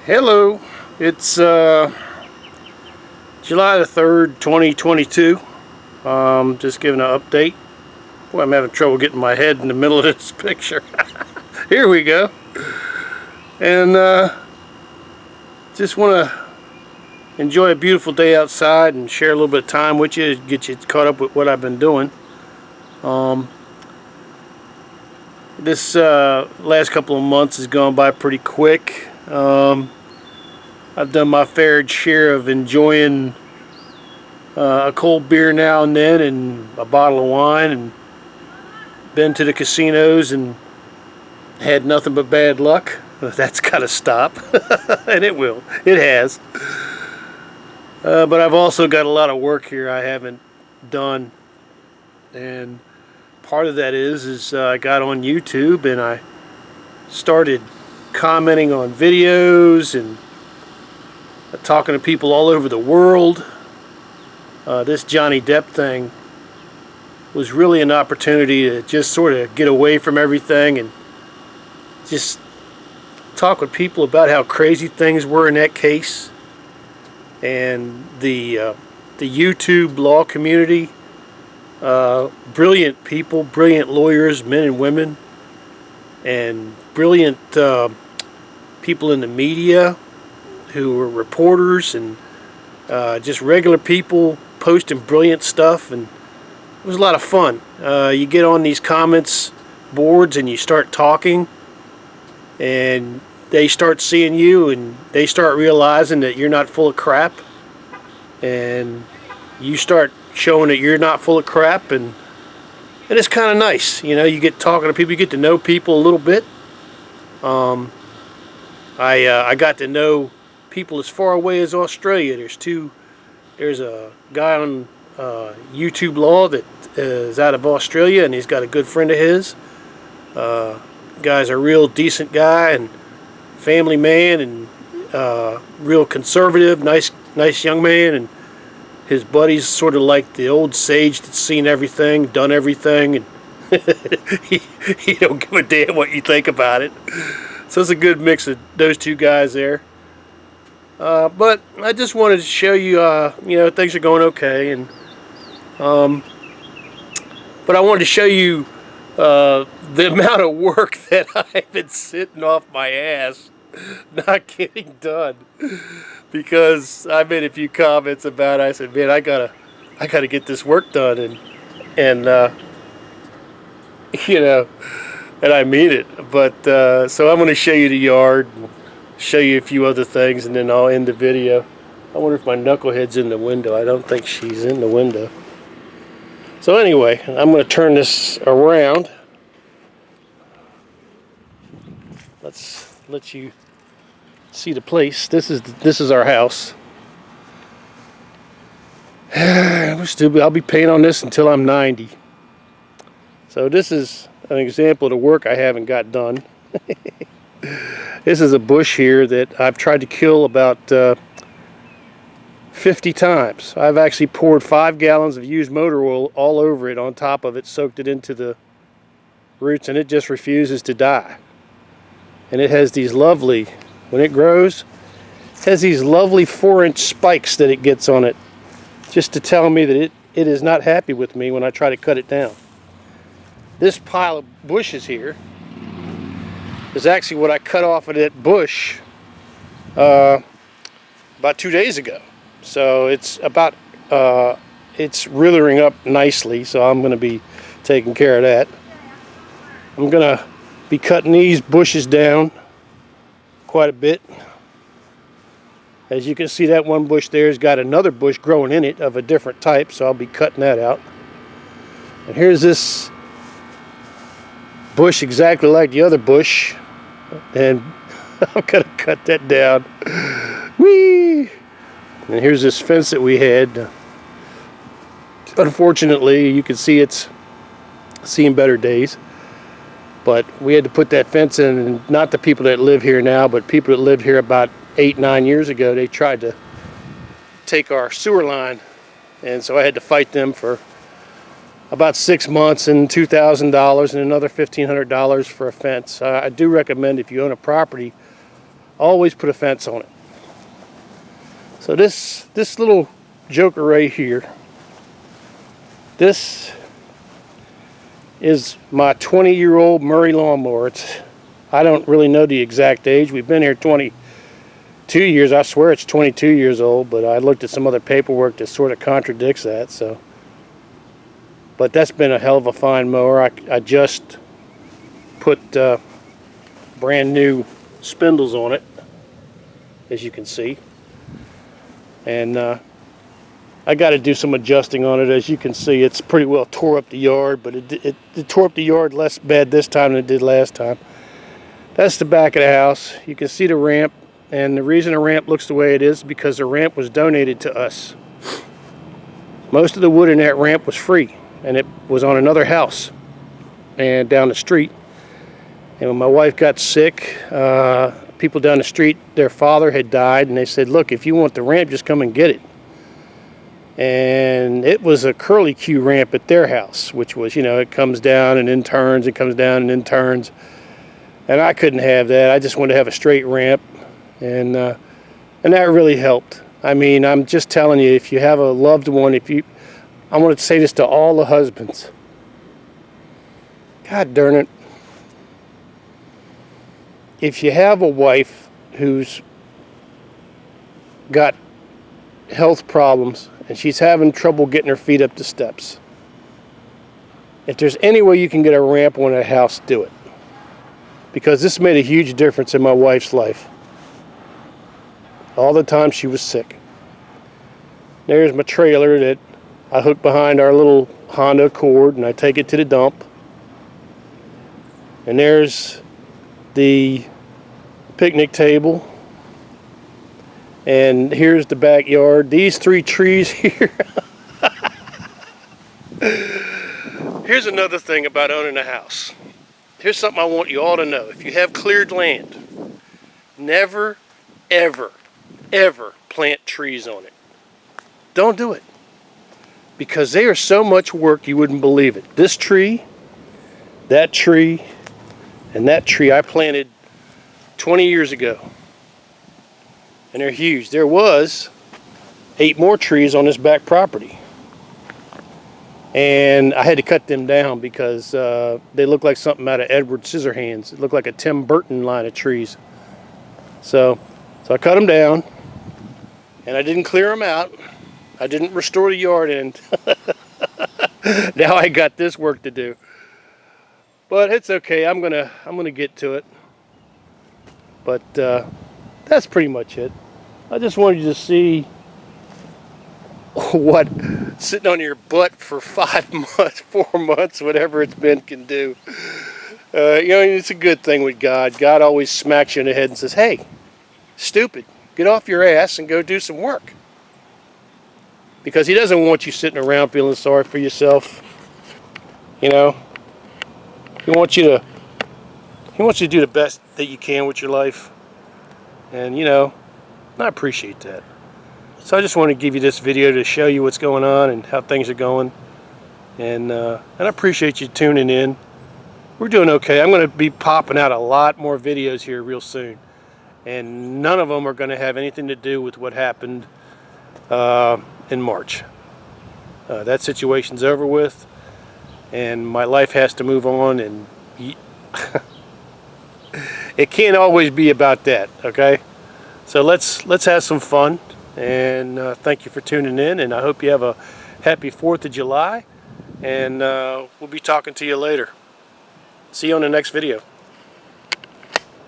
Hello, it's July the 3rd, 2022. Just giving an update. Boy, I'm having trouble getting my head in the middle of this picture. Here we go. And just want to enjoy a beautiful day outside and share a little bit of time with you, get you caught up with what I've been doing. This last couple of months has gone by pretty quick. I've done my fair share of enjoying a cold beer now and then and a bottle of wine, and been to the casinos and had nothing but bad luck. That's got to stop. And it will. It has. But I've also got a lot of work here I haven't done, and part of that is I got on YouTube and I started commenting on videos and talking to people all over the world. This Johnny Depp thing was really an opportunity to just sort of get away from everything and just talk with people about how crazy things were in that case. And the YouTube law community, brilliant people, brilliant lawyers, men and women, and brilliant people in the media who were reporters, and just regular people posting brilliant stuff, and it was a lot of fun. You get on these comments boards and you start talking, and they start seeing you and they start realizing that you're not full of crap, and you start showing that you're not full of crap, and it's kind of nice. You know, you get talking to people, you get to know people a little bit. I got to know people as far away as Australia. There's a guy on YouTube Law that is out of Australia, and he's got a good friend of his. Guy's a real decent guy and family man, and real conservative, nice young man, and his buddy's sort of like the old sage that's seen everything, done everything, and he don't give a damn what you think about it. So it's a good mix of those two guys there. But I just wanted to show you, things are going okay, and but I wanted to show you the amount of work that I've been sitting off my ass not getting done, because I made a few comments about it. I said, man, I gotta get this work done, and and I mean it. But so I'm going to show you the yard, show you a few other things, and then I'll end the video. I wonder if my knucklehead's in the window. I don't think she's in the window. So anyway, I'm going to turn this around. Let's let you see the place. This is our house. I'll be paying on this until I'm 90. So this is an example of the work I haven't got done. This is a bush here that I've tried to kill about 50 times. I've actually poured 5 gallons of used motor oil all over it, on top of it, soaked it into the roots, and it just refuses to die. And it has these lovely, when it grows, it has these lovely 4-inch spikes that it gets on it, just to tell me that it is not happy with me when I try to cut it down. This pile of bushes here is actually what I cut off of that bush about 2 days ago. So it's about it's withering up nicely, so I'm going to be taking care of that. I'm going to be cutting these bushes down quite a bit. As you can see, that one bush there has got another bush growing in it of a different type, so I'll be cutting that out. And here's this bush exactly like the other bush, and I'm going to cut that down. Whee! And here's this fence that we had. Unfortunately, you can see it's seen better days, but we had to put that fence in, and not the people that live here now, but people that lived here about 8-9 years ago. They tried to take our sewer line, and so I had to fight them for about 6 months and $2,000 and another $1,500 for a fence. I do recommend, if you own a property always put a fence on it. So this little joker right here, this is my 20-year-old Murray lawnmower. I don't really know the exact age. We've been here 22 years. I swear it's 22 years old, but I looked at some other paperwork that sort of contradicts that. So, but that's been a hell of a fine mower. I just put brand new spindles on it, as you can see, and I got to do some adjusting on it. As you can see, it's pretty well tore up the yard, but it tore up the yard less bad this time than it did last time. That's the back of the house. You can see the ramp, and the reason the ramp looks the way it is because the ramp was donated to us. Most of the wood in that ramp was free, and it was on another house and down the street. And when my wife got sick, people down the street, their father had died, and they said, look, if you want the ramp, just come and get it. And it was a curly Q ramp at their house, which was, it comes down and then turns, it comes down and then turns. And I couldn't have that. I just wanted to have a straight ramp, and that really helped. I mean, I'm just telling you, if you have a loved one, I want to say this to all the husbands. God darn it. If you have a wife who's got health problems and she's having trouble getting her feet up the steps, if there's any way you can get a ramp on a house, do it. Because this made a huge difference in my wife's life. All the time she was sick. There's my trailer that I hook behind our little Honda Accord, and I take it to the dump. And there's the picnic table. And here's the backyard. These 3 trees here. Here's another thing about owning a house. Here's something I want you all to know. If you have cleared land, never, ever, ever plant trees on it. Don't do it. Because they are so much work you wouldn't believe it. This tree, that tree, and that tree I planted 20 years ago. And they're huge. There was 8 more trees on this back property. And I had to cut them down because they look like something out of Edward Scissorhands. It looked like a Tim Burton line of trees. So I cut them down, and I didn't clear them out. I didn't restore the yard end. Now I got this work to do. But it's okay. I'm gonna get to it. But that's pretty much it. I just wanted you to see what sitting on your butt for 5 months, 4 months, whatever it's been, can do. It's a good thing with God. God always smacks you in the head and says, hey, stupid, get off your ass and go do some work. Because he doesn't want you sitting around feeling sorry for yourself. He wants you to do the best that you can with your life. And I appreciate that. So I just want to give you this video to show you what's going on and how things are going. And I appreciate you tuning in. We're doing okay. I'm going to be popping out a lot more videos here real soon. And none of them are going to have anything to do with what happened in March. That situation's over with. And my life has to move on. And it can't always be about that, okay? So let's have some fun. And thank you for tuning in, and I hope you have a happy 4th of July, and we'll be talking to you later. See you on the next video.